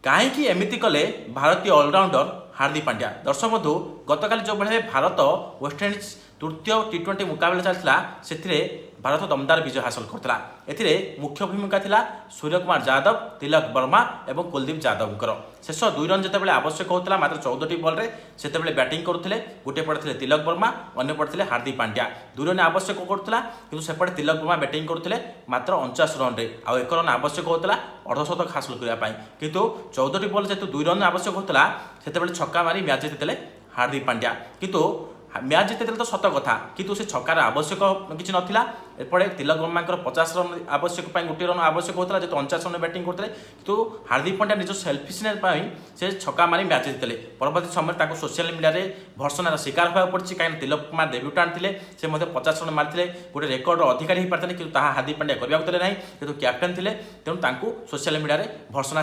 कहीं एमती कले भारतीय अलराउंडर हार्दिक पांड्या। दर्शक बंधु गतकाली जो भाई भारत वेस्टइंडिज तृतीय टी20 मुकाबला चलता से भारत दमदार विजय हासिल करता। मुख्य भूमिका थिला सूर्य कुमार यादव, तिलक वर्मा और कुलदीप यादव। शेष 2 रन जिते आवश्यक होता मात्र 14 बॉल से बैटिंग करुले। गोटे पटे थे तिलक वर्मा, अन्य पटे थे हार्दिक पांड्या। 2 रन आवश्यक होता कि सेपटे तिलक वर्मा बैटिंग करुले मात्र 49 रन आ 1 रन आवश्यक होता अर्धशतक हासिल करने किंतु 14 बॉल जेहतु 2 रन आवश्यक होता से छक्का मारी मैच जीति हार्दिक पांड्या। किंतु मैच जीते तो सत कथा किंतु से छक्कार आवश्यक किसी नाला। एपटे तिलक वर्मा 50 रन आवश्यक, 1 रन आवश्यक होता जेहतु 49 रन बैटिंग करते किंतु हार्दिक पांड्या निज सेल्फिशनेस से छक्का मारी मैच जीते। परवर्ती समय सोशल मीडिया रे भर्सनार शिकार होगा पड़ी कहीं तिलक कुमार डेब्यूटांट थे से 50 रन मारी गोटे रेकर्ड अधिकारी हो पारते किंतु हार्दिक पांड्या करने किंतु कैप्टेन थे तेणु सोशल मीडिया रे भर्सना